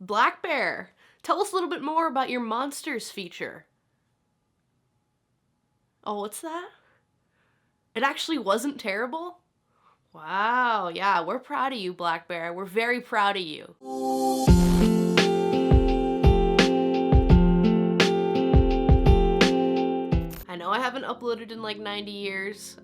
Black Bear, tell us a little bit more about your Monsters feature. Oh, what's that? It actually wasn't terrible? Wow, yeah, we're proud of you, Black Bear. We're very proud of you. I know I haven't uploaded in like 90 years.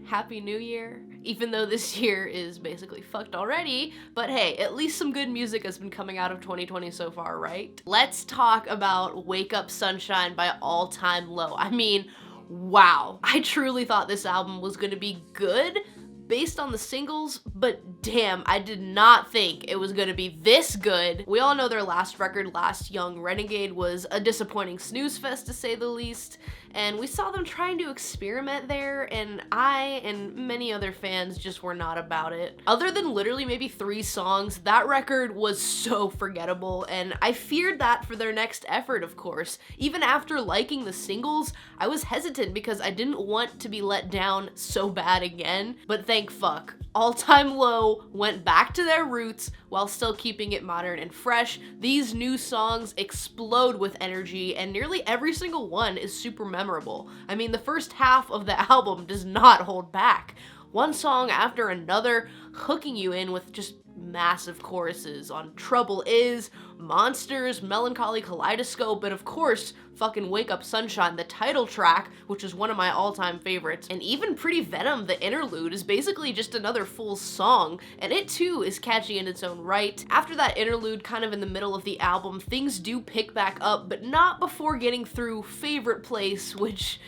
Happy New Year. Even though this year is basically fucked already, but hey, at least some good music has been coming out of 2020 so far, right? Let's talk about Wake Up Sunshine by All Time Low. I mean, wow. I truly thought this album was gonna be good based on the singles, but damn, I did not think it was gonna be this good. We all know their last record, Last Young Renegade, was a disappointing snooze fest to say the least, and we saw them trying to experiment there, and I and many other fans just were not about it. Other than literally maybe 3 songs, that record was so forgettable, and I feared that for their next effort, of course. Even after liking the singles, I was hesitant because I didn't want to be let down so bad again, but thank fuck. All Time Low went back to their roots while still keeping it modern and fresh. These new songs explode with energy, and nearly every single one is super memorable. I mean, the first half of the album does not hold back. One song after another, hooking you in with just massive choruses on Trouble Is, Monsters, Melancholy Kaleidoscope, and of course, fucking Wake Up Sunshine, the title track, which is one of my all-time favorites. And even Pretty Venom, the interlude, is basically just another full song, and it too is catchy in its own right. After that interlude, kind of in the middle of the album, things do pick back up, but not before getting through Favorite Place, which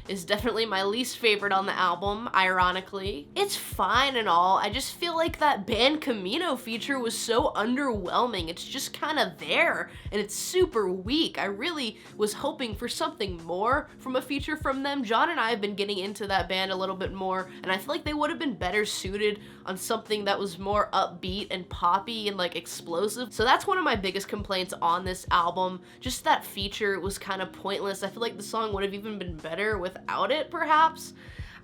is definitely my least favorite on the album, ironically. It's fine and all, I just feel like that Band Camino feature was so underwhelming. It's just kind of there, and it's super weak. I really was hoping for something more from a feature from them. John and I have been getting into that band a little bit more, and I feel like they would have been better suited on something that was more upbeat and poppy and like explosive. So that's one of my biggest complaints on this album. Just that feature was kind of pointless. I feel like the song would have even been better without it, perhaps.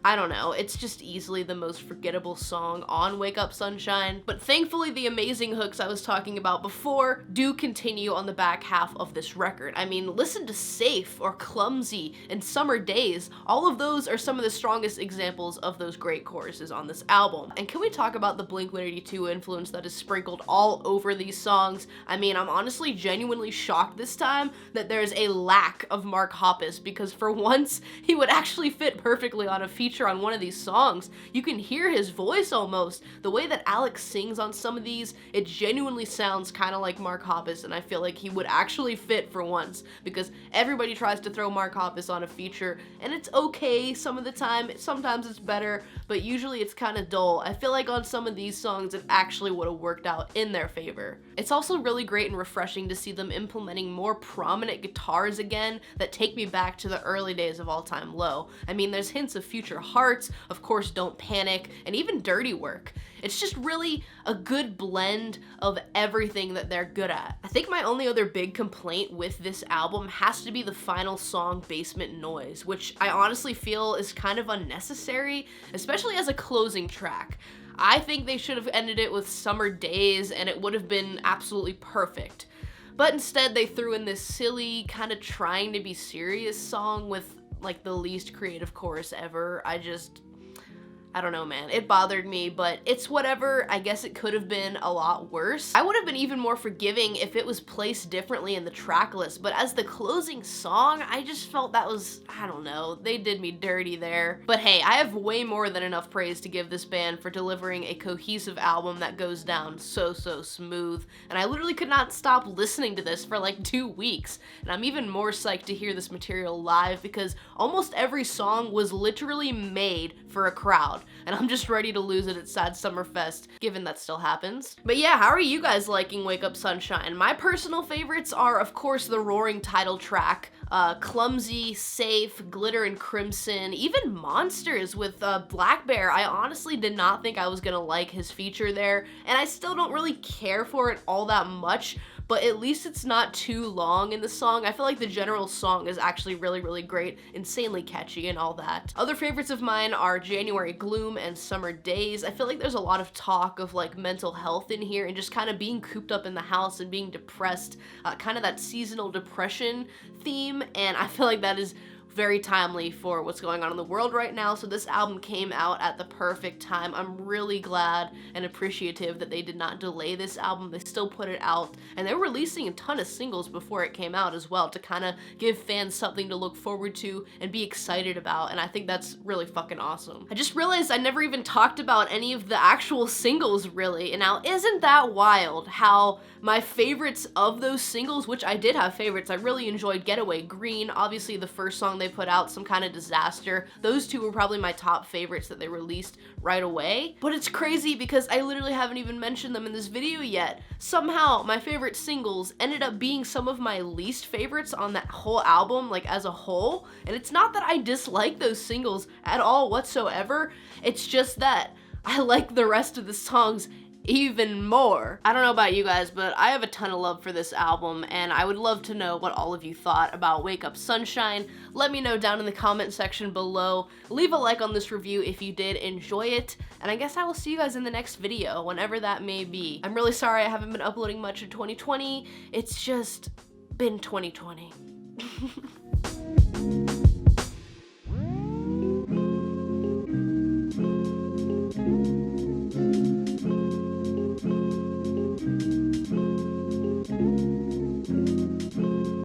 I don't know, it's just easily the most forgettable song on Wake Up Sunshine, but thankfully the amazing hooks I was talking about before do continue on the back half of this record. I mean, listen to Safe or Clumsy and Summer Days. All of those are some of the strongest examples of those great choruses on this album. And can we talk about the Blink-182 influence that is sprinkled all over these songs? I mean, I'm honestly genuinely shocked this time that there's a lack of Mark Hoppus, because for once, he would actually fit perfectly on a feature on one of these songs. You can hear his voice almost. The way that Alex sings on some of these, it genuinely sounds kind of like Mark Hoppus, and I feel like he would actually fit for once, because everybody tries to throw Mark Hoppus on a feature, and it's okay some of the time, sometimes it's better, but usually it's kind of dull. I feel like on some of these songs it actually would have worked out in their favor. It's also really great and refreshing to see them implementing more prominent guitars again that take me back to the early days of All Time Low. I mean, there's hints of Future Hearts, of course Don't Panic, and even Dirty Work. It's just really a good blend of everything that they're good at. I think my only other big complaint with this album has to be the final song, Basement Noise, which I honestly feel is kind of unnecessary, especially as a closing track. I think they should have ended it with Summer Days and it would have been absolutely perfect. But instead they threw in this silly, kind of trying to be serious song with like the least creative chorus ever. I don't know, man. It bothered me, but it's whatever. I guess it could have been a lot worse. I would have been even more forgiving if it was placed differently in the track list, but as the closing song, I just felt that was, I don't know, they did me dirty there. But hey, I have way more than enough praise to give this band for delivering a cohesive album that goes down so smooth, and I literally could not stop listening to this for like 2 weeks, and I'm even more psyched to hear this material live because almost every song was literally made for a crowd. And I'm just ready to lose it at Sad Summer Fest, given that still happens. But yeah, how are you guys liking Wake Up Sunshine? My personal favorites are, of course, the roaring title track, Clumsy, Safe, Glitter and Crimson, even Monsters with Black Bear. I honestly did not think I was gonna like his feature there, and I still don't really care for it all that much, but at least it's not too long in the song. I feel like the general song is actually really, really great, insanely catchy and all that. Other favorites of mine are January Gloom and Summer Days. I feel like there's a lot of talk of like mental health in here and just kind of being cooped up in the house and being depressed, kind of that seasonal depression theme, and I feel like that is very timely for what's going on in the world right now, so this album came out at the perfect time. I'm really glad and appreciative that they did not delay this album. They still put it out, and they were releasing a ton of singles before it came out as well to kind of give fans something to look forward to and be excited about, and I think that's really fucking awesome. I just realized I never even talked about any of the actual singles really, and now isn't that wild how my favorites of those singles, which I did have favorites, I really enjoyed Getaway Green, obviously the first song they put out, Some Kind of Disaster. Those two were probably my top favorites that they released right away. But it's crazy because I literally haven't even mentioned them in this video yet. Somehow my favorite singles ended up being some of my least favorites on that whole album, like as a whole. And it's not that I dislike those singles at all whatsoever. It's just that I like the rest of the songs even more. I don't know about you guys, but I have a ton of love for this album, and I would love to know what all of you thought about Wake Up Sunshine. Let me know down in the comment section below. Leave a like on this review if you did enjoy it, and I guess I will see you guys in the next video, whenever that may be. I'm really sorry I haven't been uploading much in 2020. It's just been 2020.